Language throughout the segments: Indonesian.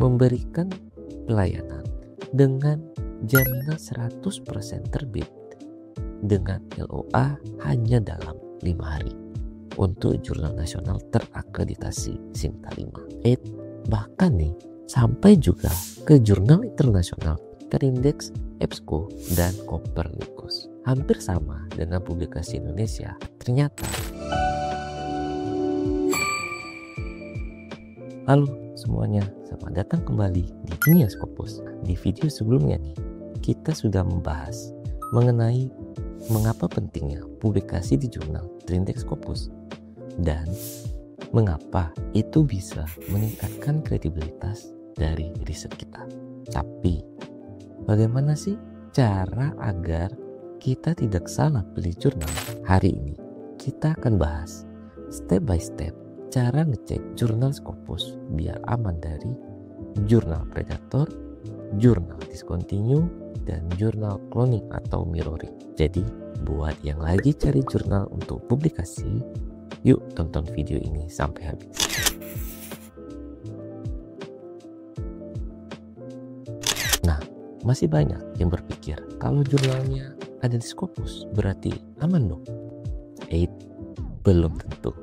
memberikan pelayanan dengan jaminan 100% terbit dengan LOA hanya dalam 5 hari untuk jurnal nasional terakreditasi Sinta 5. Bahkan nih sampai juga ke jurnal internasional terindeks EBSCO dan Copernicus. Hampir sama dengan publikasi Indonesia. Ternyata. Halo semuanya, selamat datang kembali di Dunia Scopus. Di video sebelumnya nih, kita sudah membahas mengenai mengapa pentingnya publikasi di jurnal terindeks Scopus dan mengapa itu bisa meningkatkan kredibilitas dari riset kita. Tapi bagaimana sih cara agar kita tidak salah pilih jurnal? Hari ini kita akan bahas step by step cara ngecek jurnal Scopus biar aman dari jurnal predator, jurnal discontinue, dan jurnal cloning atau mirroring. Jadi buat yang lagi cari jurnal untuk publikasi, yuk tonton video ini sampai habis. Nah, masih banyak yang berpikir kalau jurnalnya ada di Scopus berarti aman dong. Belum tentu.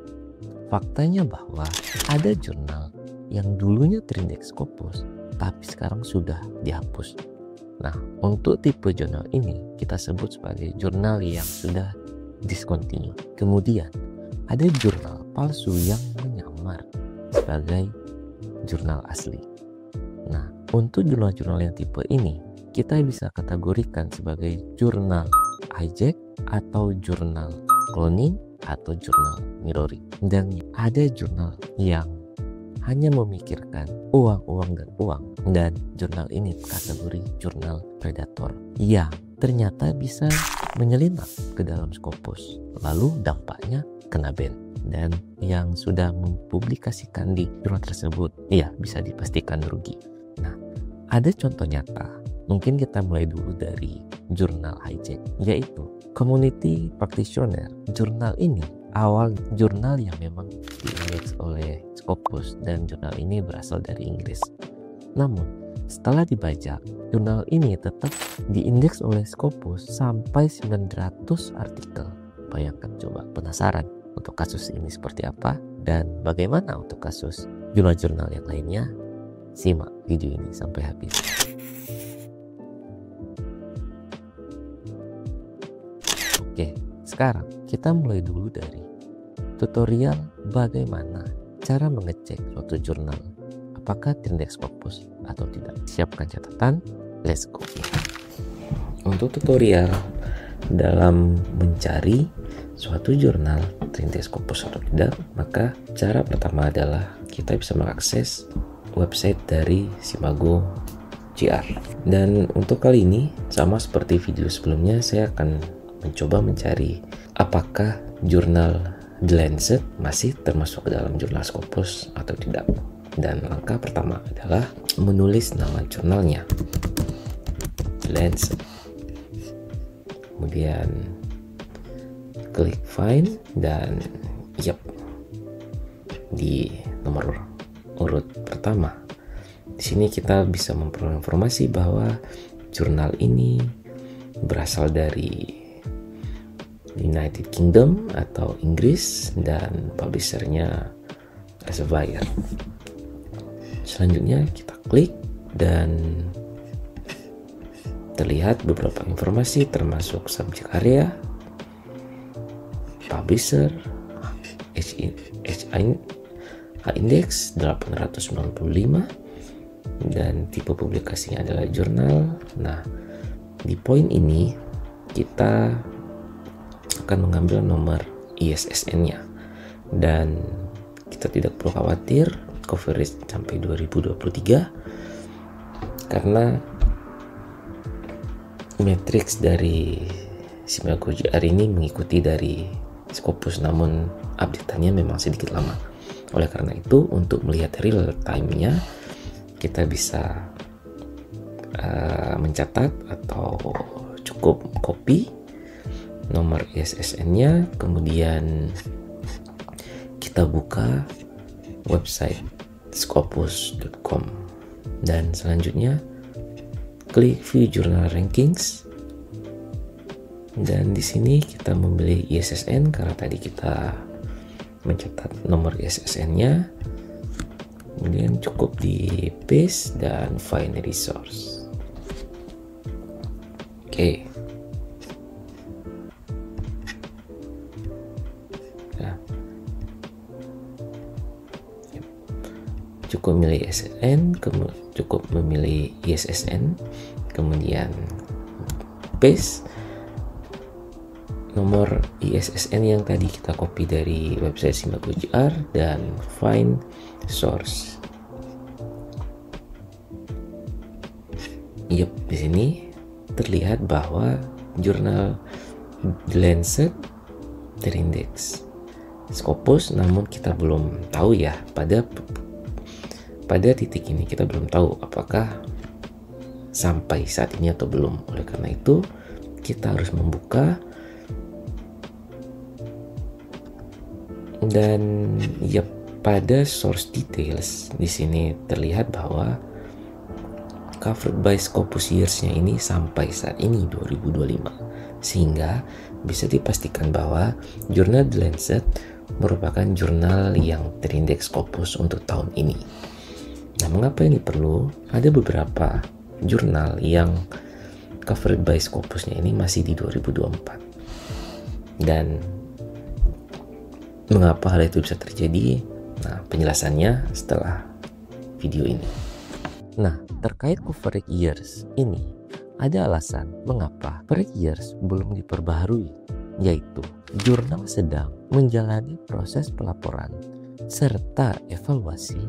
Faktanya bahwa ada jurnal yang dulunya terindeks Scopus tapi sekarang sudah dihapus. Nah, untuk tipe jurnal ini kita sebut sebagai jurnal yang sudah discontinue. Kemudian ada jurnal palsu yang menyamar sebagai jurnal asli. Nah, untuk jurnal-jurnal yang tipe ini kita bisa kategorikan sebagai jurnal hijack atau jurnal cloning atau jurnal mirroring. Dan ada jurnal yang hanya memikirkan uang dan jurnal ini kategori jurnal predator yang ternyata bisa menyelinap ke dalam Scopus, lalu dampaknya kena ban. Dan yang sudah mempublikasikan di jurnal tersebut bisa dipastikan rugi. Nah, ada contoh nyata. Mungkin kita mulai dulu dari jurnal hijack, yaitu Community Practitioner. Jurnal ini awal jurnal yang memang diindeks oleh Scopus dan jurnal ini berasal dari Inggris. Namun setelah dibajak, jurnal ini tetap diindeks oleh Scopus sampai 900 artikel. Bayangkan coba, penasaran untuk kasus ini seperti apa dan bagaimana untuk kasus jurnal-jurnal yang lainnya? Simak video ini sampai habis. Oke, sekarang kita mulai dulu dari tutorial bagaimana cara mengecek suatu jurnal apakah terindeks Scopus atau tidak. Siapkan catatan, let's go. Untuk tutorial dalam mencari suatu jurnal terindeks Scopus atau tidak, maka cara pertama adalah kita bisa mengakses website dari Simago GR. Dan untuk kali ini sama seperti video sebelumnya, saya akan mencoba mencari apakah jurnal The Lancet masih termasuk ke dalam jurnal Scopus atau tidak. Dan langkah pertama adalah menulis nama jurnalnya, The Lancet. Kemudian klik find dan di nomor urut pertama. Di sini kita bisa memperoleh informasi bahwa jurnal ini berasal dari United Kingdom atau Inggris dan publishernya Elsevier. Selanjutnya kita klik dan terlihat beberapa informasi termasuk subjek area, publisher, H-index 895 dan tipe publikasinya adalah jurnal. Nah, di poin ini kita akan mengambil nomor ISSN-nya dan kita tidak perlu khawatir coverage sampai 2023 karena matriks dari Simago GR ini mengikuti dari Scopus, namun update-nya memang sedikit lama. Oleh karena itu, untuk melihat real time-nya kita bisa mencatat atau cukup copy nomor ISSN-nya, kemudian kita buka website scopus.com. Dan selanjutnya klik View Journal Rankings. Dan di sini kita memilih ISSN karena tadi kita mencatat nomor ISSN-nya. Kemudian cukup di paste dan find resource. Oke. Nah, cukup memilih ISSN, cukup memilih ISSN, kemudian paste nomor ISSN yang tadi kita copy dari website Simago JR dan find source. Yep, di sini terlihat bahwa jurnal The Lancet terindeks Scopus, namun kita belum tahu ya, pada titik ini kita belum tahu apakah sampai saat ini atau belum. Oleh karena itu kita harus membuka dan ya, pada source details di sini terlihat bahwa covered by Scopus years-nya ini sampai saat ini 2025, sehingga bisa dipastikan bahwa jurnal The Lancet merupakan jurnal yang terindeks Scopus untuk tahun ini. Nah, mengapa ini perlu? Ada beberapa jurnal yang covered by Scopus-nya ini masih di 2024. Dan mengapa hal itu bisa terjadi? Nah, penjelasannya setelah video ini. Nah, terkait coverage years ini, ada alasan mengapa coverage years belum diperbaharui, yaitu jurnal sedang menjalani proses pelaporan serta evaluasi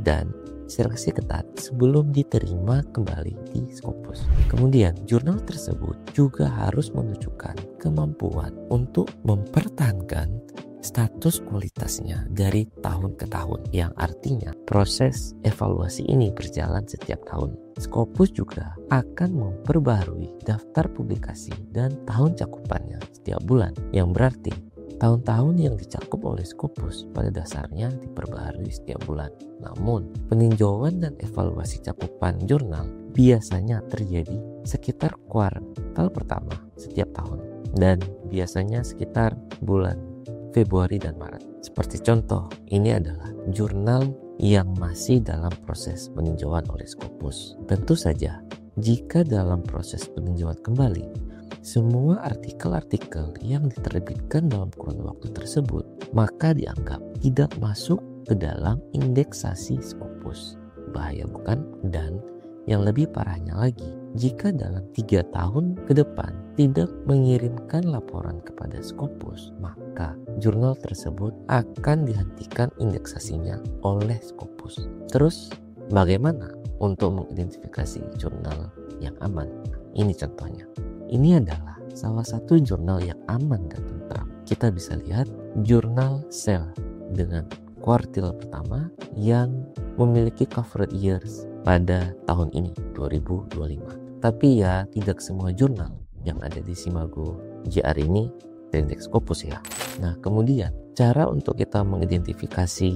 dan seleksi ketat sebelum diterima kembali di Scopus. Kemudian, jurnal tersebut juga harus menunjukkan kemampuan untuk mempertahankan status kualitasnya dari tahun ke tahun, yang artinya proses evaluasi ini berjalan setiap tahun. Scopus juga akan memperbaharui daftar publikasi dan tahun cakupannya setiap bulan, yang berarti tahun-tahun yang dicakup oleh Scopus pada dasarnya diperbaharui setiap bulan. Namun, peninjauan dan evaluasi cakupan jurnal biasanya terjadi sekitar kuartal pertama setiap tahun, dan biasanya sekitar bulan Februari dan Maret. Seperti contoh, ini adalah jurnal yang masih dalam proses peninjauan oleh Scopus. Tentu saja, jika dalam proses peninjauan kembali, semua artikel-artikel yang diterbitkan dalam kurun waktu tersebut, maka dianggap tidak masuk ke dalam indeksasi Scopus. Bahaya bukan? Dan yang lebih parahnya lagi, jika dalam 3 tahun ke depan tidak mengirimkan laporan kepada Scopus, maka jurnal tersebut akan dihentikan indeksasinya oleh Scopus. Terus bagaimana untuk mengidentifikasi jurnal yang aman? Ini contohnya. Ini adalah salah satu jurnal yang aman dan tentram. Kita bisa lihat jurnal Cell dengan kuartil pertama yang memiliki covered years pada tahun ini 2025. Tapi ya, tidak semua jurnal yang ada di Simago JR ini terindeks Scopus ya. Nah, kemudian cara untuk kita mengidentifikasi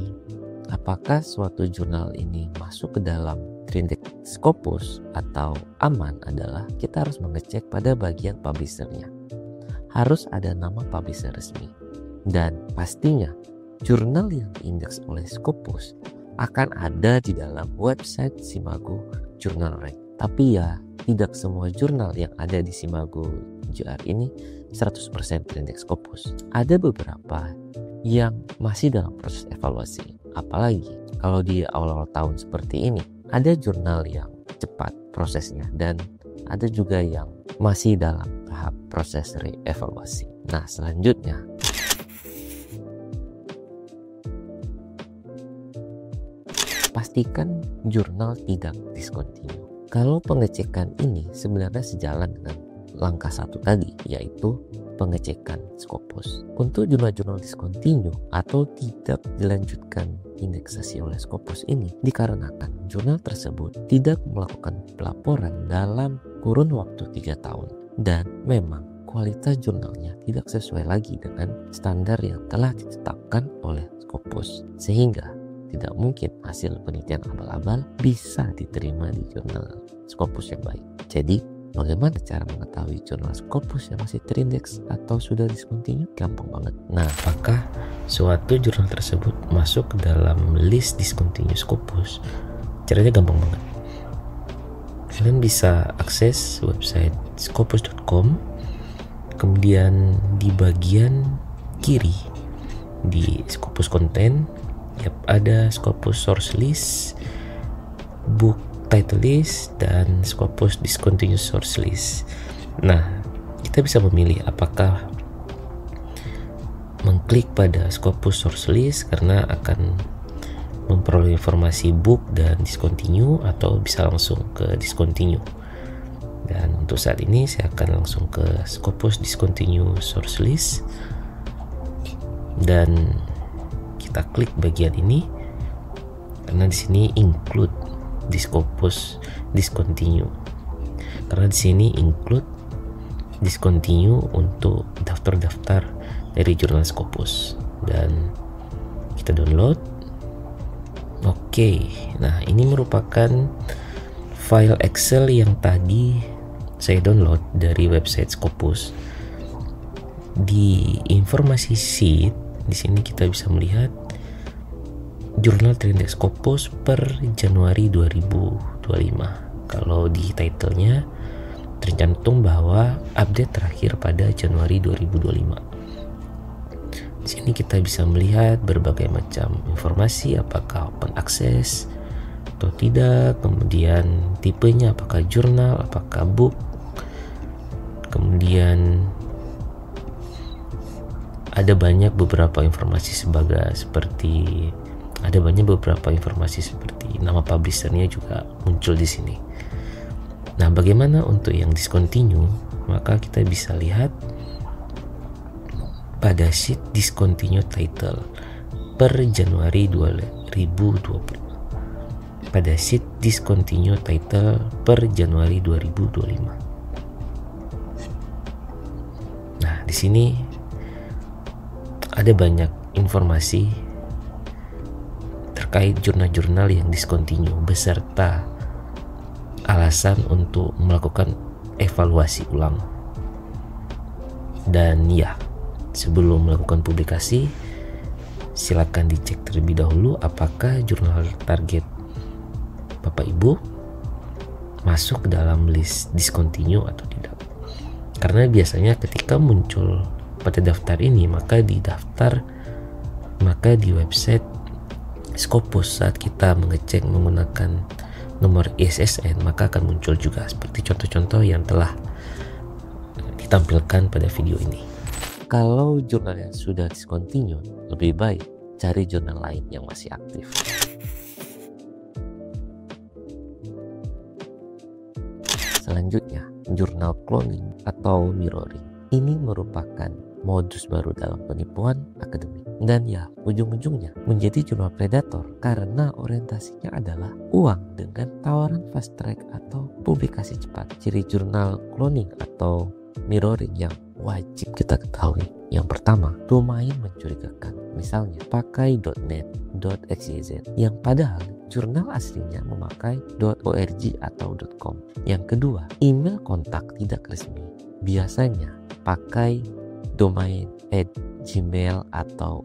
apakah suatu jurnal ini masuk ke dalam terindeks Scopus atau aman adalah kita harus mengecek pada bagian publishernya. Harus ada nama publisher resmi. Dan pastinya jurnal yang diindeks oleh Scopus akan ada di dalam website Simago Journal Rank. Tapi ya, tidak semua jurnal yang ada di Simago JR ini 100% terindeks Scopus. Ada beberapa yang masih dalam proses evaluasi. Apalagi kalau di awal-awal tahun seperti ini, ada jurnal yang cepat prosesnya dan ada juga yang masih dalam tahap proses reevaluasi. Nah, selanjutnya pastikan jurnal tidak discontinue. Kalau pengecekan ini sebenarnya sejalan dengan langkah satu tadi, yaitu pengecekan Scopus. Untuk jurnal-jurnal discontinue atau tidak dilanjutkan indeksasi oleh Scopus ini dikarenakan jurnal tersebut tidak melakukan pelaporan dalam kurun waktu 3 tahun dan memang kualitas jurnalnya tidak sesuai lagi dengan standar yang telah ditetapkan oleh Scopus, sehingga tidak mungkin hasil penelitian abal-abal bisa diterima di jurnal Scopus yang baik. Jadi, bagaimana cara mengetahui jurnal Scopus yang masih terindeks atau sudah discontinue? Gampang banget. Nah, apakah suatu jurnal tersebut masuk ke dalam list discontinue Scopus? Caranya gampang banget. Kalian bisa akses website scopus.com, kemudian di bagian kiri di Scopus Content ada Scopus Source List, Book Title List, dan Scopus Discontinued Source List. Nah, kita bisa memilih apakah mengklik pada Scopus Source List karena akan memperoleh informasi book dan discontinue, atau bisa langsung ke discontinue. Dan untuk saat ini saya akan langsung ke Scopus Discontinue Source List dan kita klik bagian ini karena di sini include di Scopus Discontinue. Karena di sini include discontinue untuk daftar-daftar dari jurnal Scopus, dan kita download. Oke, nah ini merupakan file Excel yang tadi saya download dari website Scopus. Di informasi sheet di sini kita bisa melihat jurnal terindeks Scopus per Januari 2025. Kalau di title-nya tercantum bahwa update terakhir pada Januari 2025. Di sini kita bisa melihat berbagai macam informasi, apakah open access atau tidak, kemudian tipenya apakah jurnal, apakah book, kemudian ada banyak beberapa informasi seperti nama publishernya juga muncul di sini. Nah, bagaimana untuk yang discontinue? Maka kita bisa lihat pada sheet discontinue title per Januari 2020. Pada sheet discontinue title per Januari 2025. Nah, di sini ada banyak informasi terkait jurnal-jurnal yang discontinue beserta alasan untuk melakukan evaluasi ulang. Dan ya, sebelum melakukan publikasi, silakan dicek terlebih dahulu apakah jurnal target Bapak Ibu masuk ke dalam list discontinue atau tidak. Karena biasanya ketika muncul pada daftar ini, maka di website Scopus saat kita mengecek menggunakan nomor ISSN, maka akan muncul juga seperti contoh-contoh yang telah ditampilkan pada video ini. Kalau jurnal yang sudah discontinue, lebih baik cari jurnal lain yang masih aktif. Selanjutnya, jurnal cloning atau mirroring. Ini merupakan modus baru dalam penipuan akademik, dan ya, ujung-ujungnya menjadi jurnal predator karena orientasinya adalah uang dengan tawaran fast track atau publikasi cepat. Ciri jurnal cloning atau mirroring yang wajib kita ketahui: yang pertama, domain mencurigakan, misalnya pakai .net, .xyz, yang padahal jurnal aslinya memakai .org atau .com. Yang kedua, email kontak tidak resmi, biasanya pakai domain @gmail atau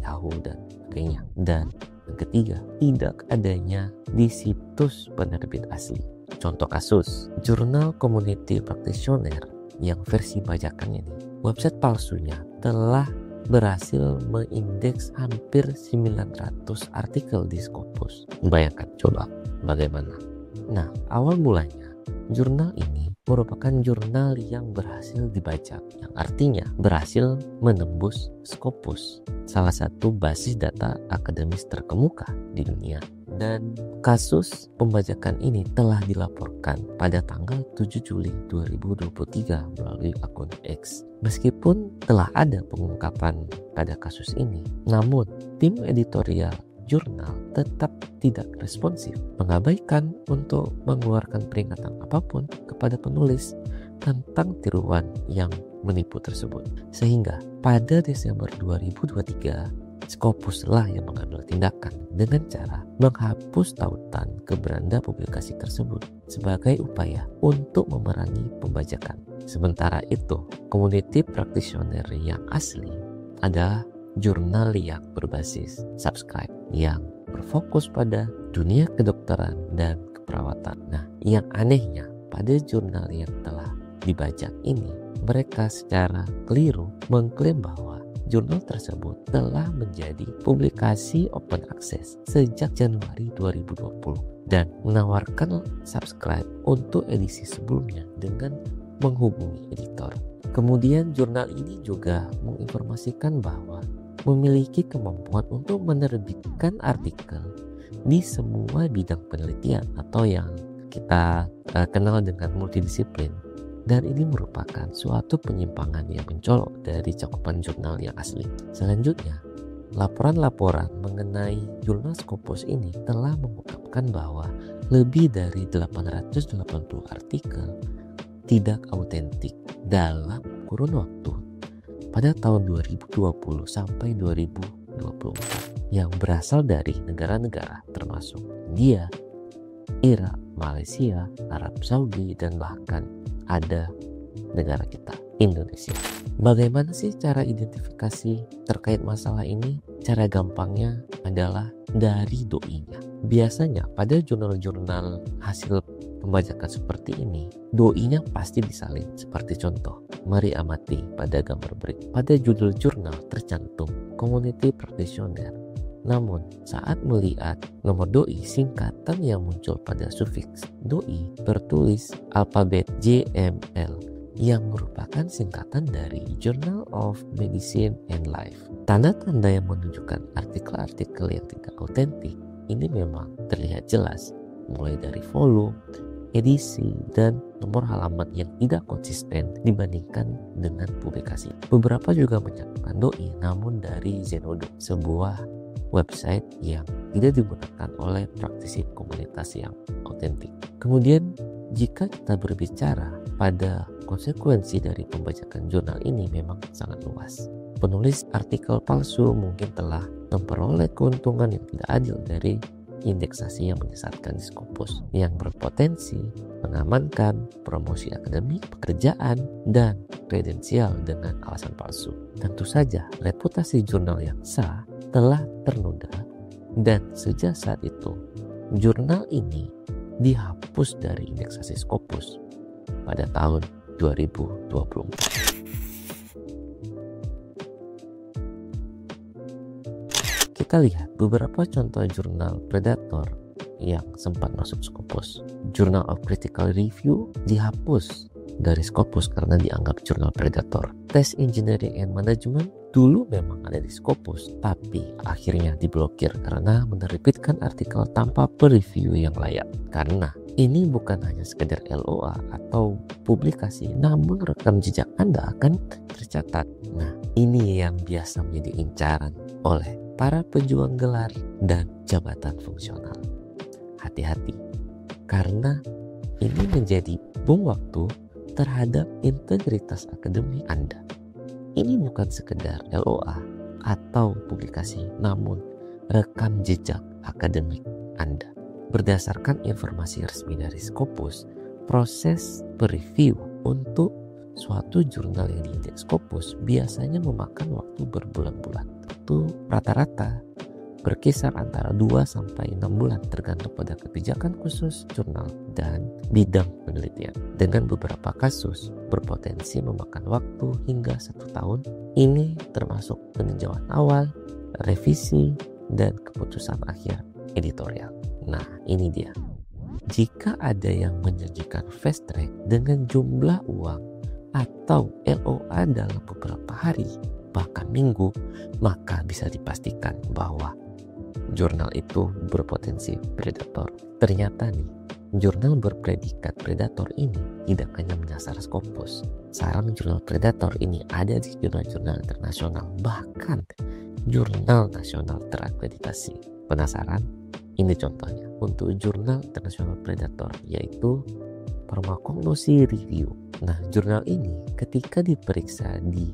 @yahoo dan sebagainya. Dan yang ketiga, tidak adanya di situs penerbit asli. Contoh kasus, jurnal Community Practitioner yang versi bajakan ini, website palsunya telah berhasil mengindeks hampir 900 artikel di Scopus. Bayangkan coba bagaimana. Nah, awal mulanya jurnal ini merupakan jurnal yang berhasil dibaca, yang artinya berhasil menembus Scopus, salah satu basis data akademis terkemuka di dunia. Dan kasus pembajakan ini telah dilaporkan pada tanggal 7 Juli 2023 melalui akun X. Meskipun telah ada pengungkapan pada kasus ini, namun tim editorial jurnal tetap tidak responsif, mengabaikan untuk mengeluarkan peringatan apapun kepada penulis tentang tiruan yang menipu tersebut. Sehingga pada Desember 2023, Scopus lah yang mengambil tindakan dengan cara menghapus tautan ke beranda publikasi tersebut sebagai upaya untuk memerangi pembajakan. Sementara itu, community practitioner yang asli adalah jurnal yang berbasis subscribe yang berfokus pada dunia kedokteran dan keperawatan. Nah, yang anehnya pada jurnal yang telah dibajak ini, mereka secara keliru mengklaim bahwa jurnal tersebut telah menjadi publikasi open access sejak Januari 2020 dan menawarkan subscribe untuk edisi sebelumnya dengan menghubungi editor. Kemudian jurnal ini juga menginformasikan bahwa memiliki kemampuan untuk menerbitkan artikel di semua bidang penelitian atau yang kita kenal dengan multidisiplin, dan ini merupakan suatu penyimpangan yang mencolok dari cakupan jurnal yang asli. Selanjutnya, laporan-laporan mengenai jurnal Scopus ini telah mengungkapkan bahwa lebih dari 880 artikel tidak autentik dalam kurun waktu pada tahun 2020 sampai 2024 yang berasal dari negara-negara termasuk India, Irak, Malaysia, Arab Saudi, dan bahkan ada negara kita, Indonesia. Bagaimana sih cara identifikasi terkait masalah ini? Cara gampangnya adalah dari doi-nya. Biasanya pada jurnal-jurnal hasil pembajakan seperti ini, doi-nya pasti disalin. Seperti contoh, mari amati pada gambar berikut. Pada judul jurnal tercantum community practitioner. Namun saat melihat nomor doi, singkatan yang muncul pada sufiks doi tertulis alfabet JML yang merupakan singkatan dari Journal of Medicine and Life. Tanda-tanda yang menunjukkan artikel-artikel yang tidak autentik ini memang terlihat jelas, mulai dari volume, edisi, dan nomor halaman yang tidak konsisten dibandingkan dengan publikasi. Beberapa juga menyatukan doi namun dari Zenodo, sebuah website yang tidak digunakan oleh praktisi komunitas yang autentik. Kemudian jika kita berbicara pada konsekuensi dari pembajakan jurnal ini memang sangat luas. Penulis artikel palsu mungkin telah memperoleh keuntungan yang tidak adil dari indeksasi yang menyesatkan di Scopus yang berpotensi mengamankan promosi akademik, pekerjaan, dan kredensial dengan alasan palsu. Tentu saja reputasi jurnal yang sah telah ternoda dan sejak saat itu jurnal ini dihapus dari indeksasi Scopus pada tahun 2024. Kita lihat beberapa contoh jurnal predator yang sempat masuk Scopus. Journal of Critical Review dihapus dari Scopus karena dianggap jurnal predator. Test Engineering and Management dulu memang ada di Scopus, tapi akhirnya diblokir karena menerbitkan artikel tanpa per-review yang layak. Karena ini bukan hanya sekedar LOA atau publikasi, namun rekam jejak Anda akan tercatat. Nah, ini yang biasa menjadi incaran oleh para pejuang gelar dan jabatan fungsional. Hati-hati, karena ini menjadi bom waktu terhadap integritas akademik Anda. Ini bukan sekedar LOA atau publikasi, namun rekam jejak akademik Anda. Berdasarkan informasi resmi dari Scopus, proses per-review untuk suatu jurnal yang diindeks Scopus biasanya memakan waktu berbulan-bulan. Itu rata-rata berkisar antara 2-6 bulan tergantung pada kebijakan khusus jurnal dan bidang penelitian. Dengan beberapa kasus berpotensi memakan waktu hingga 1 tahun. Ini termasuk peninjauan awal, revisi, dan keputusan akhir editorial. Nah, ini dia. Jika ada yang menjanjikan fast track dengan jumlah uang atau LOA dalam beberapa hari, bahkan minggu, maka bisa dipastikan bahwa jurnal itu berpotensi predator. Ternyata nih, jurnal berpredikat predator ini tidak hanya menyasar Scopus. Sarang jurnal predator ini ada di jurnal-jurnal internasional, bahkan jurnal nasional terakreditasi. Penasaran? Ini contohnya untuk jurnal internasional predator, yaitu Pharmacognosy Review. Nah, jurnal ini ketika diperiksa di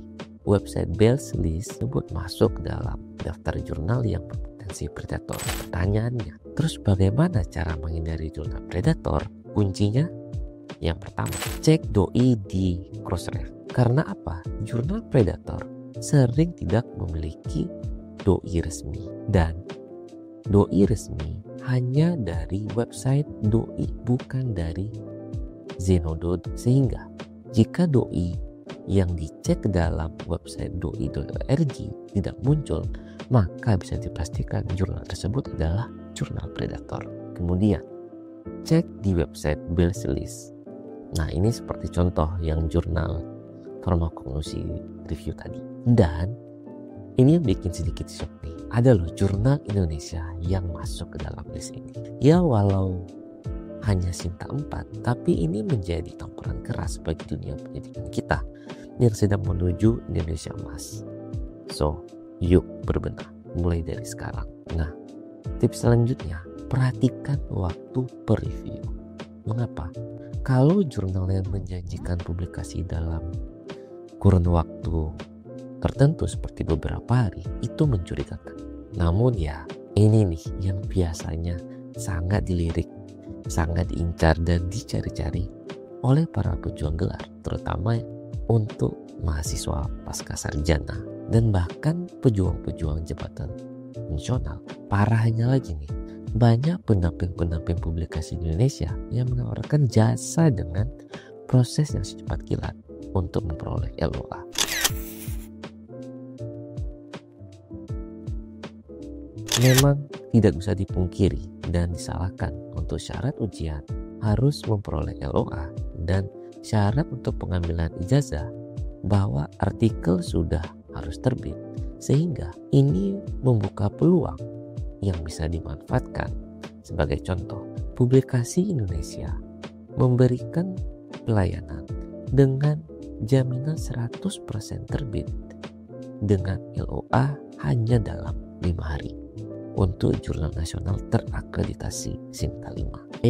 website Bells List tersebut masuk dalam daftar jurnal yang berpotensi predator. Pertanyaannya, terus bagaimana cara menghindari jurnal predator? Kuncinya yang pertama, cek doi di Crossref. Karena apa? Jurnal predator sering tidak memiliki doi resmi, dan doi resmi hanya dari website doi, bukan dari Zenodo. Sehingga jika doi yang dicek dalam website doi.org tidak muncul, maka bisa dipastikan jurnal tersebut adalah jurnal predator. Kemudian cek di website Bells List. Nah, ini seperti contoh yang jurnal farmakologi review tadi. Dan ini yang bikin sedikit shock nih, ada loh jurnal Indonesia yang masuk ke dalam list ini. Ya walau hanya Sinta 4, tapi ini menjadi tamparan keras bagi dunia pendidikan kita yang sedang menuju Indonesia Emas. So, yuk berbenah mulai dari sekarang. Nah, tips selanjutnya, perhatikan waktu per review. Mengapa? Kalau jurnal yang menjanjikan publikasi dalam kurun waktu tertentu seperti beberapa hari, itu mencurigakan. Namun ya, ini nih yang biasanya sangat dilirik, sangat diincar dan dicari-cari oleh para pejuang gelar, terutama untuk mahasiswa pasca sarjana dan bahkan pejuang-pejuang jabatan nasional. Parahnya lagi nih, banyak pendamping-pendamping publikasi di Indonesia yang menawarkan jasa dengan proses yang secepat kilat untuk memperoleh LOA. Memang tidak bisa dipungkiri dan disalahkan untuk syarat ujian harus memperoleh LOA dan syarat untuk pengambilan ijazah bahwa artikel sudah harus terbit, sehingga ini membuka peluang yang bisa dimanfaatkan. Sebagai contoh, publikasi Indonesia memberikan pelayanan dengan jaminan 100% terbit dengan LOA hanya dalam 5 hari untuk jurnal nasional terakreditasi Sinta 5.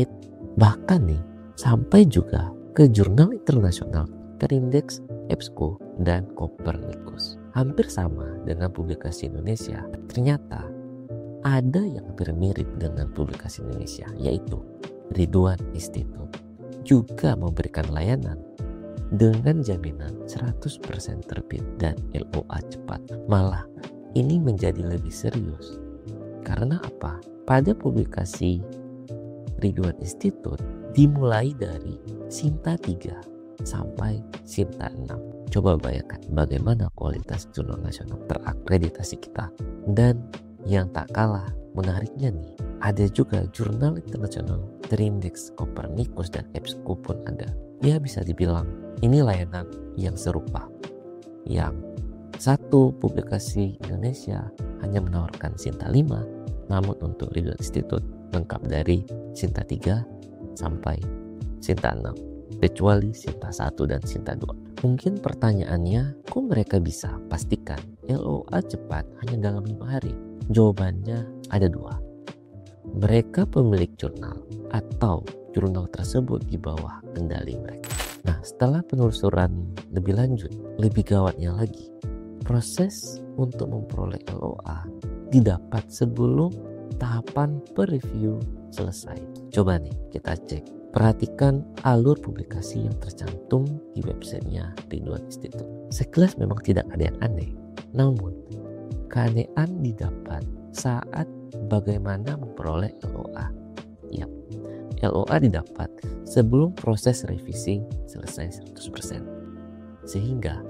Bahkan nih, sampai juga ke jurnal internasional Perindeks, EBSCO, dan Copernicus. Hampir sama dengan publikasi Indonesia, ternyata ada yang hampir mirip dengan publikasi Indonesia, yaitu Ridwan Institute juga memberikan layanan dengan jaminan 100% terbit dan LOA cepat. Malah ini menjadi lebih serius. Karena apa? Pada publikasi Ridwan Institute dimulai dari Sinta 3 sampai Sinta 6. Coba bayangkan bagaimana kualitas jurnal nasional terakreditasi kita. Dan yang tak kalah menariknya nih, ada juga jurnal internasional terindeks Copernicus dan EBSCO pun ada. Ya bisa dibilang ini layanan yang serupa. Yang satu publikasi Indonesia hanya menawarkan Sinta 5, namun untuk Ridwan Institute lengkap dari Sinta 3 sampai Sinta 6, kecuali Sinta 1 dan Sinta 2. Mungkin pertanyaannya, kok mereka bisa pastikan LOA cepat hanya dalam 5 hari? Jawabannya ada 2. Mereka pemilik jurnal atau jurnal tersebut di bawah kendali mereka. Nah, setelah penelusuran lebih lanjut, lebih gawatnya lagi, proses untuk memperoleh LOA didapat sebelum tahapan per-review selesai. Coba nih kita cek, perhatikan alur publikasi yang tercantum di websitenya Ridwan Institute. Sekilas memang tidak ada yang aneh, namun keanehan didapat saat bagaimana memperoleh LOA. Yap, LOA didapat sebelum proses revisi selesai 100%. Sehingga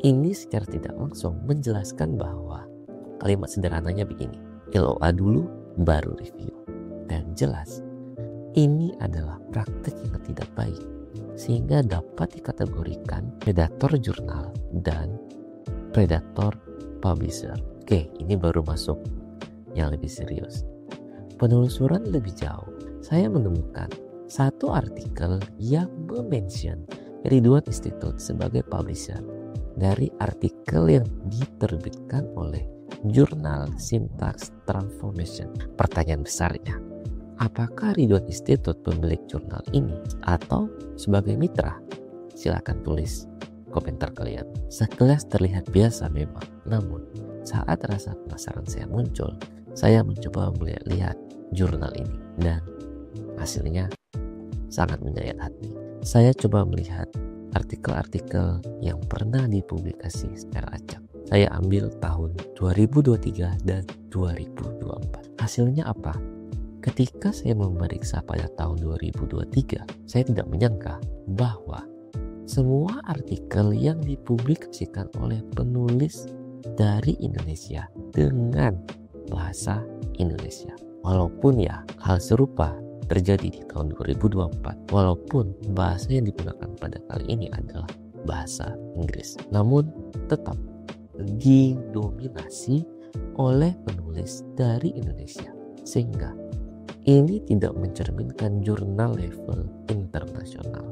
ini secara tidak langsung menjelaskan bahwa kalimat sederhananya begini, LOA dulu baru review. Dan jelas ini adalah praktik yang tidak baik, sehingga dapat dikategorikan predator jurnal dan predator publisher. Oke, ini baru masuk yang lebih serius. Penelusuran lebih jauh, saya menemukan satu artikel yang mention Ridwan Institute sebagai publisher dari artikel yang diterbitkan oleh jurnal Syntax Transformation. Pertanyaan besarnya, apakah Ridwan Institute pemilik jurnal ini atau sebagai mitra? Silakan tulis komentar kalian. Sekilas terlihat biasa memang, namun saat rasa penasaran saya muncul, saya mencoba melihat jurnal ini dan hasilnya sangat menyayat hati. Saya coba melihat artikel-artikel yang pernah dipublikasi secara acak. Saya ambil tahun 2023 dan 2024. Hasilnya apa? Ketika saya memeriksa pada tahun 2023, saya tidak menyangka bahwa semua artikel yang dipublikasikan oleh penulis dari Indonesia dengan bahasa Indonesia. Walaupun ya hal serupa terjadi di tahun 2024, walaupun bahasa yang digunakan pada kali ini adalah bahasa Inggris, namun tetap didominasi oleh penulis dari Indonesia, sehingga ini tidak mencerminkan jurnal level internasional.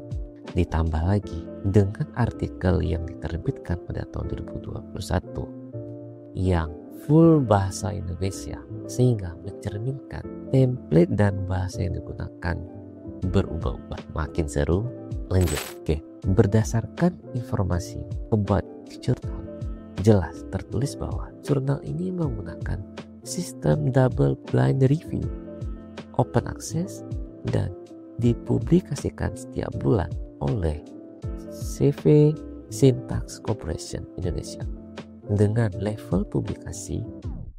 Ditambah lagi dengan artikel yang diterbitkan pada tahun 2021 yang full bahasa Indonesia, sehingga mencerminkan template dan bahasa yang digunakan berubah-ubah. Makin seru. Lanjut. Oke, berdasarkan informasi about the journal, jelas tertulis bahwa jurnal ini menggunakan sistem double blind review, open access, dan dipublikasikan setiap bulan oleh CV Syntax Corporation Indonesia dengan level publikasi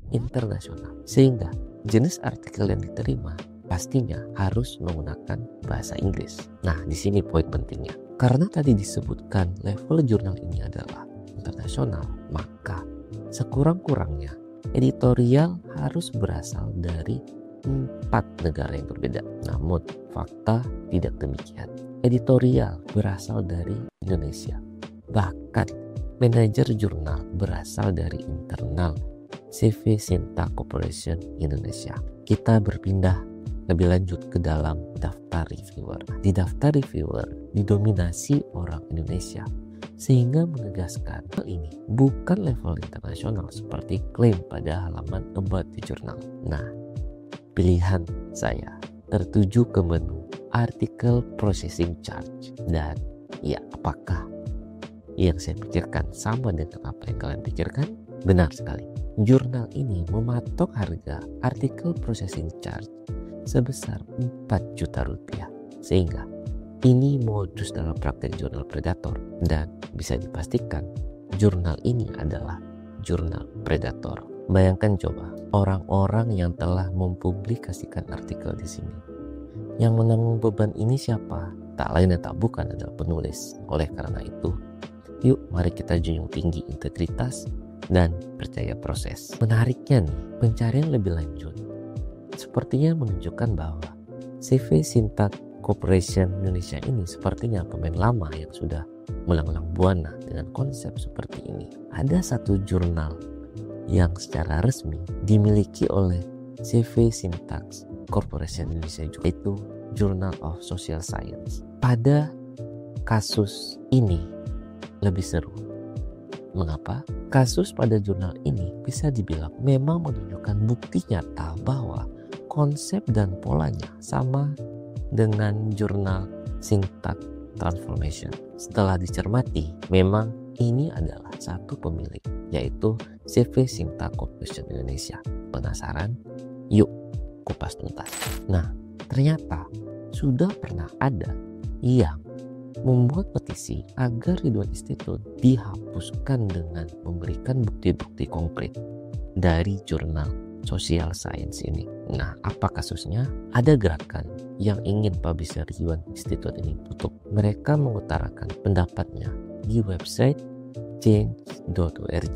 internasional, sehingga jenis artikel yang diterima pastinya harus menggunakan bahasa Inggris. Nah, di sini poin pentingnya. Karena tadi disebutkan level jurnal ini adalah internasional, maka sekurang-kurangnya editorial harus berasal dari 4 negara yang berbeda. Namun, fakta tidak demikian. Editorial berasal dari Indonesia. Bahkan manajer jurnal berasal dari internal CV Syntax Corporation Indonesia. Kita berpindah lebih lanjut ke dalam daftar reviewer. Di daftar reviewer didominasi orang Indonesia, sehingga menegaskan hal ini bukan level internasional seperti klaim pada halaman about the journal. Nah, pilihan saya tertuju ke menu article processing charge, dan ya, apakah yang saya pikirkan sama dengan apa yang kalian pikirkan? Benar sekali. Jurnal ini mematok harga artikel processing charge sebesar 4 juta rupiah. Sehingga ini modus dalam praktek jurnal predator, dan bisa dipastikan jurnal ini adalah jurnal predator. Bayangkan coba orang-orang yang telah mempublikasikan artikel di sini. Yang menanggung beban ini siapa? Tak lain dan tak bukan adalah penulis. Oleh karena itu, yuk mari kita junjung tinggi integritas dan percaya proses. Menariknya nih, pencarian lebih lanjut sepertinya menunjukkan bahwa CV Syntax Corporation Indonesia ini sepertinya pemain lama yang sudah melanglang buana dengan konsep seperti ini. Ada satu jurnal yang secara resmi dimiliki oleh CV Syntax Corporation Indonesia, yaitu Journal of Social Science. Pada kasus ini lebih seru. Mengapa? Kasus pada jurnal ini bisa dibilang memang menunjukkan bukti nyata bahwa konsep dan polanya sama dengan jurnal Syntax Transformation. Setelah dicermati, memang ini adalah satu pemilik, yaitu CV Syntax Corporation Indonesia. Penasaran? Yuk kupas tuntas. Nah, ternyata sudah pernah ada yang membuat petisi agar Ridwan Institute dihapuskan dengan memberikan bukti-bukti konkret dari jurnal Social Science ini. Nah, apa kasusnya? Ada gerakan yang ingin publisher Ridwan Institute ini tutup. Mereka mengutarakan pendapatnya di website change.org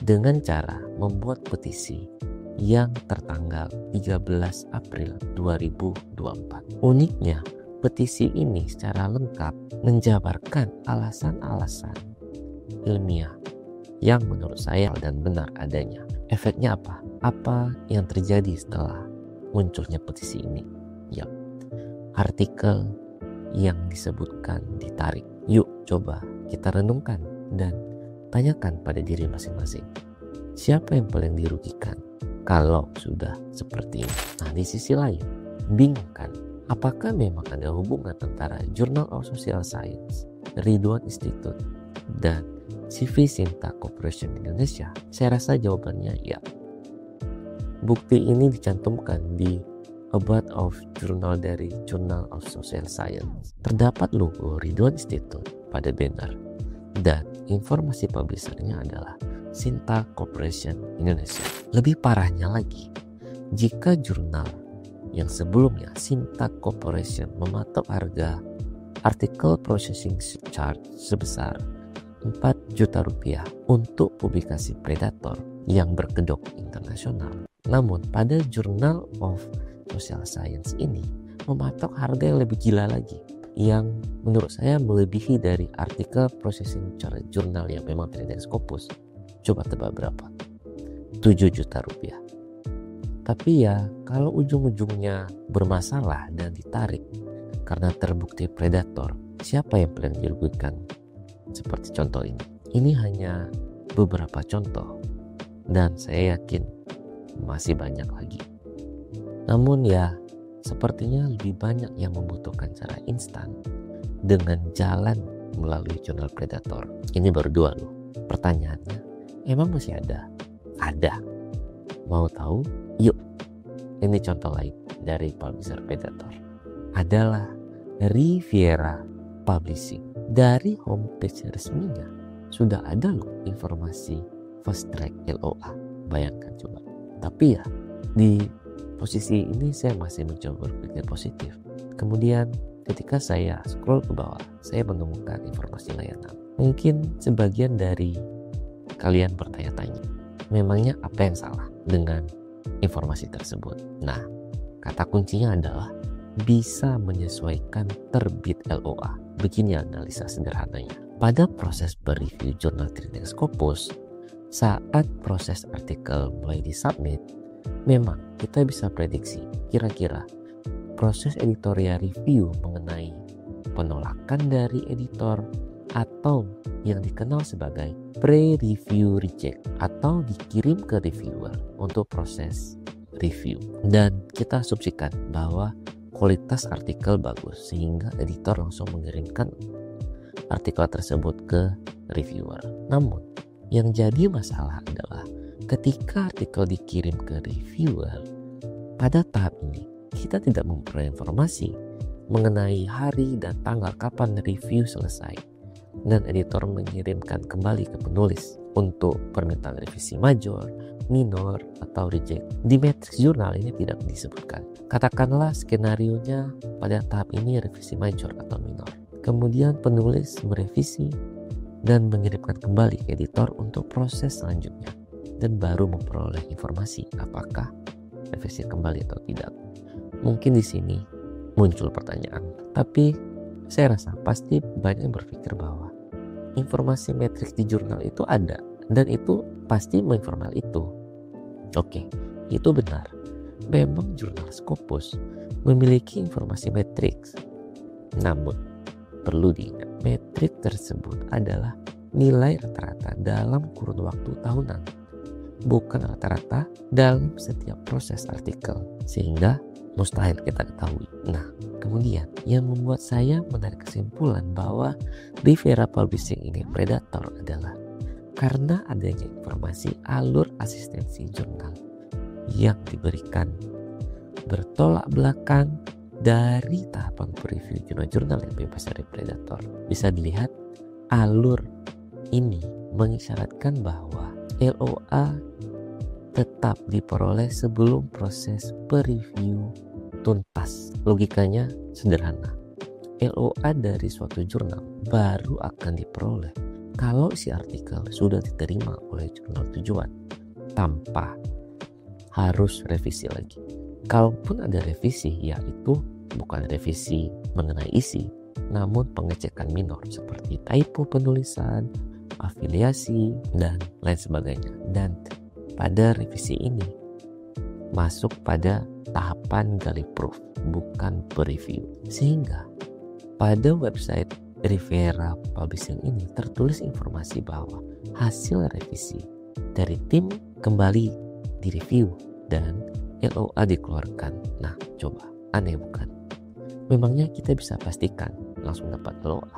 dengan cara membuat petisi yang tertanggal 13 April 2024. Uniknya, petisi ini secara lengkap menjabarkan alasan-alasan ilmiah yang menurut saya dan benar adanya. Efeknya apa? Apa yang terjadi setelah munculnya petisi ini? Ya, artikel yang disebutkan ditarik. Yuk coba kita renungkan dan tanyakan pada diri masing-masing. Siapa yang paling dirugikan kalau sudah seperti ini? Nah, di sisi lain, bingung kan? Apakah memang ada hubungan antara Journal of Social Science, Ridwan Institute, dan CV Sinta Corporation Indonesia? Saya rasa jawabannya ya. Bukti ini dicantumkan di About of Journal dari Journal of Social Science. Terdapat logo Ridwan Institute pada banner dan informasi publishernya adalah Sinta Corporation Indonesia. Lebih parahnya lagi, jika jurnal yang sebelumnya Sinta Corporation mematok harga artikel processing charge sebesar 4 juta rupiah untuk publikasi Predator yang berkedok internasional. Namun pada Journal of Social Science ini mematok harga yang lebih gila lagi, yang menurut saya melebihi dari artikel processing charge jurnal yang memang terindeks Scopus. Coba tebak berapa? 7 juta rupiah. Tapi ya, kalau ujung-ujungnya bermasalah dan ditarik karena terbukti predator, siapa yang paling dirugikan? Seperti contoh ini. Ini hanya beberapa contoh, dan saya yakin masih banyak lagi. Namun ya, sepertinya lebih banyak yang membutuhkan cara instan dengan jalan melalui jurnal predator. Ini baru 2 loh. Pertanyaannya, emang masih ada? Ada. Mau tahu? Yuk. Ini contoh lain dari publisher predator. Adalah Riviera Publishing. Dari homepage resminya sudah ada loh informasi fast track LOA. Bayangkan coba. Tapi ya, di posisi ini saya masih mencoba berpikir positif. Kemudian ketika saya scroll ke bawah, saya menemukan informasi layanan. Mungkin sebagian dari kalian bertanya-tanya, memangnya apa yang salah dengan informasi tersebut? Nah, kata kuncinya adalah bisa menyesuaikan terbit LOA. Begini analisa sederhananya. Pada proses bereview jurnal terindeks Scopus, saat proses artikel mulai disubmit, memang kita bisa prediksi kira-kira proses editorial review mengenai penolakan dari editor atau yang dikenal sebagai pre-review reject atau dikirim ke reviewer untuk proses review. Dan kita asumsikan bahwa kualitas artikel bagus sehingga editor langsung mengirimkan artikel tersebut ke reviewer. Namun yang jadi masalah adalah ketika artikel dikirim ke reviewer, pada tahap ini kita tidak memperoleh informasi mengenai hari dan tanggal kapan review selesai, dan editor mengirimkan kembali ke penulis untuk permintaan revisi major, minor, atau reject. Di matriks jurnal ini tidak disebutkan. Katakanlah skenarionya pada tahap ini revisi major atau minor. Kemudian penulis merevisi dan mengirimkan kembali ke editor untuk proses selanjutnya, dan baru memperoleh informasi apakah revisi kembali atau tidak. Mungkin di sini muncul pertanyaan, tapi saya rasa pasti banyak yang berpikir bahwa informasi matriks di jurnal itu ada, dan itu pasti menginformal itu. Oke, itu benar. Memang jurnal Scopus memiliki informasi matriks. Namun, perlu diingat, metrik tersebut adalah nilai rata-rata dalam kurun waktu tahunan, bukan rata-rata dalam setiap proses artikel, sehingga mustahil kita ketahui. Nah, kemudian yang membuat saya menarik kesimpulan bahwa Riviera Publishing ini predator adalah karena adanya informasi alur asistensi jurnal yang diberikan bertolak belakang dari tahapan preview jurnal-jurnal yang bebas dari predator. Bisa dilihat alur ini mengisyaratkan bahwa LOA tetap diperoleh sebelum proses preview tuntas. Logikanya sederhana. LOA dari suatu jurnal baru akan diperoleh kalau si artikel sudah diterima oleh jurnal tujuan tanpa harus revisi lagi. Kalaupun ada revisi, yaitu bukan revisi mengenai isi, namun pengecekan minor seperti typo penulisan, afiliasi, dan lain sebagainya. Dan pada revisi ini masuk pada tahapan gali proof, bukan preview. Sehingga pada website Riviera Publishing ini tertulis informasi bahwa hasil revisi dari tim kembali direview dan LOA dikeluarkan. Nah, coba aneh bukan? Memangnya kita bisa pastikan langsung dapat LOA?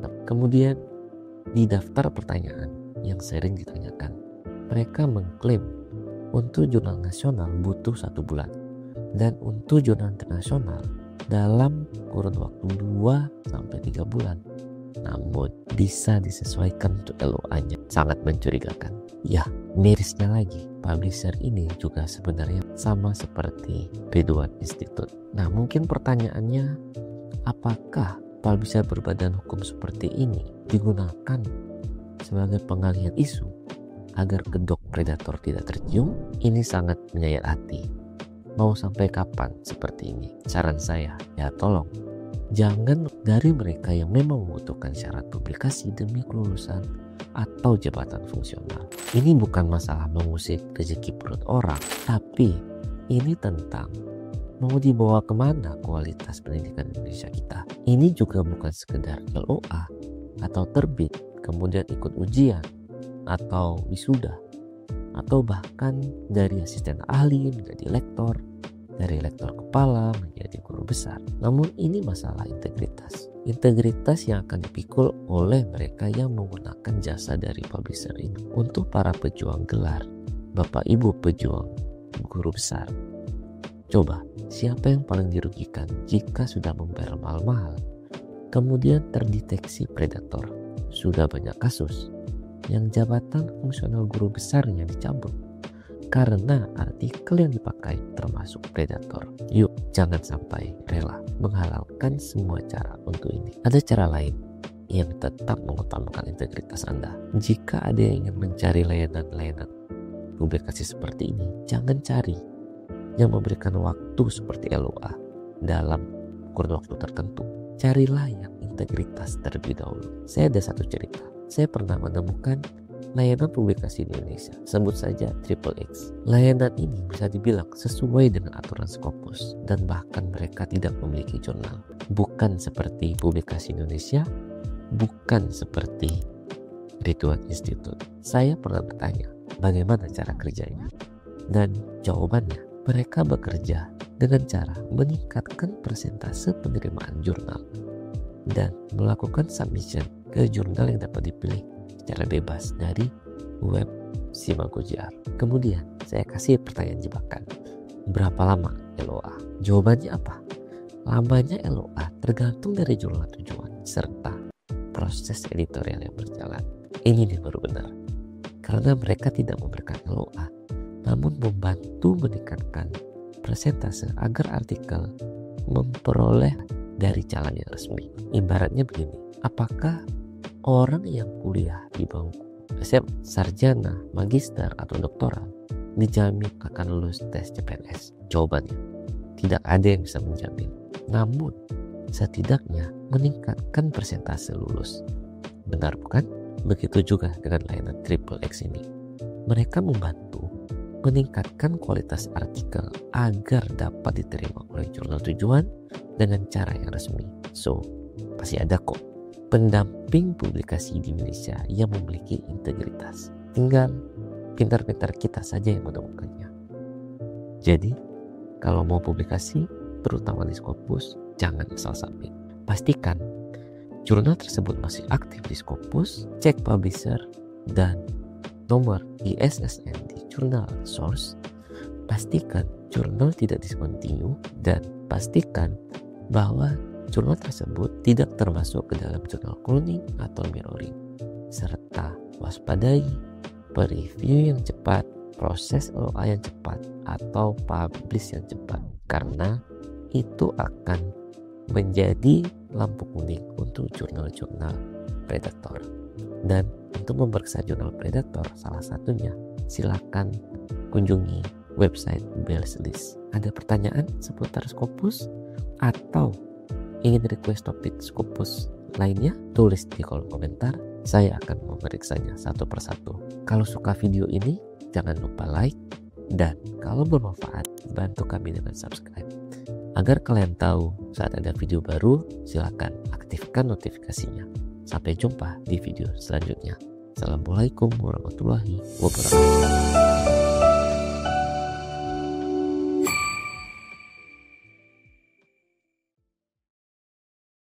Nah, kemudian Di daftar pertanyaan yang sering ditanyakan, mereka mengklaim untuk jurnal nasional butuh 1 bulan dan untuk jurnal internasional dalam kurun waktu 2-3 bulan. Namun bisa disesuaikan untuk LOA-nya. Sangat mencurigakan. Ya, mirisnya lagi, publisher ini juga sebenarnya sama seperti Ridwan Institute. Nah, mungkin pertanyaannya, apakah publisher berbadan hukum seperti ini digunakan sebagai pengalihan isu agar kedok predator tidak tercium? Ini sangat menyayat hati. Mau sampai kapan seperti ini? Saran saya, ya tolong jangan dari mereka yang memang membutuhkan syarat publikasi demi kelulusan atau jabatan fungsional. Ini bukan masalah mengusik rezeki perut orang, tapi ini tentang mau dibawa kemana kualitas pendidikan Indonesia kita. Ini juga bukan sekedar LOA atau terbit kemudian ikut ujian atau wisuda, atau bahkan dari asisten ahli menjadi lektor, dari lektor kepala menjadi guru besar. Namun ini masalah integritas. Integritas yang akan dipikul oleh mereka yang menggunakan jasa dari publisher ini. Untuk para pejuang gelar, Bapak Ibu pejuang guru besar, coba siapa yang paling dirugikan jika sudah membayar mahal-mahal kemudian terdeteksi predator? Sudah banyak kasus yang jabatan fungsional guru besarnya dicabut karena artikel yang dipakai termasuk predator. Yuk, jangan sampai rela menghalalkan semua cara untuk ini. Ada cara lain yang tetap mengutamakan integritas Anda. Jika ada yang ingin mencari layanan-layanan publikasi seperti ini, jangan cari yang memberikan waktu seperti LOA dalam kurun waktu tertentu. Carilah yang integritas terlebih dahulu. Saya ada satu cerita. Saya pernah menemukan layanan publikasi di Indonesia, sebut saja XXX. Layanan ini bisa dibilang sesuai dengan aturan Scopus dan bahkan mereka tidak memiliki jurnal. Bukan seperti Publikasi Indonesia, bukan seperti Ridwan Institute. Saya pernah bertanya, bagaimana cara kerjanya? Dan jawabannya, mereka bekerja dengan cara meningkatkan persentase penerimaan jurnal dan melakukan submission ke jurnal yang dapat dipilih secara bebas dari web Simago JR. Kemudian saya kasih pertanyaan jebakan. Berapa lama LOA? Jawabannya apa? Lamanya LOA tergantung dari jurnal tujuan serta proses editorial yang berjalan. Ini nih baru benar. Karena mereka tidak memberikan LOA, namun membantu meningkatkan persentase agar artikel memperoleh dari jalan yang resmi. Ibaratnya begini, apakah orang yang kuliah di bangku sarjana, magister, atau doktoral dijamin akan lulus tes CPNS? Jawabannya, tidak ada yang bisa menjamin. Namun, setidaknya meningkatkan persentase lulus. Benar bukan? Begitu juga dengan layanan XXX ini. Mereka membantu meningkatkan kualitas artikel agar dapat diterima oleh jurnal tujuan dengan cara yang resmi. So, pasti ada kok pendamping publikasi di Indonesia yang memiliki integritas. Tinggal pintar-pintar kita saja yang menemukannya. Jadi, kalau mau publikasi, terutama di Scopus, jangan asal submit. Pastikan jurnal tersebut masih aktif di Scopus, cek publisher dan nomor ISSN di jurnal source. Pastikan jurnal tidak discontinue dan pastikan bahwa jurnal tersebut tidak termasuk ke dalam jurnal cloning atau mirroring, serta waspadai preview yang cepat, proses LOA yang cepat, atau publish yang cepat, karena itu akan menjadi lampu kuning untuk jurnal-jurnal predator. Dan untuk memeriksa jurnal predator, salah satunya silakan kunjungi website BLSList. Ada pertanyaan seputar Scopus atau ingin request topik Scopus lainnya, tulis di kolom komentar. Saya akan memeriksanya satu persatu. Kalau suka video ini, jangan lupa like, dan kalau bermanfaat, bantu kami dengan subscribe. Agar kalian tahu saat ada video baru, silakan aktifkan notifikasinya. Sampai jumpa di video selanjutnya. Assalamualaikum warahmatullahi wabarakatuh.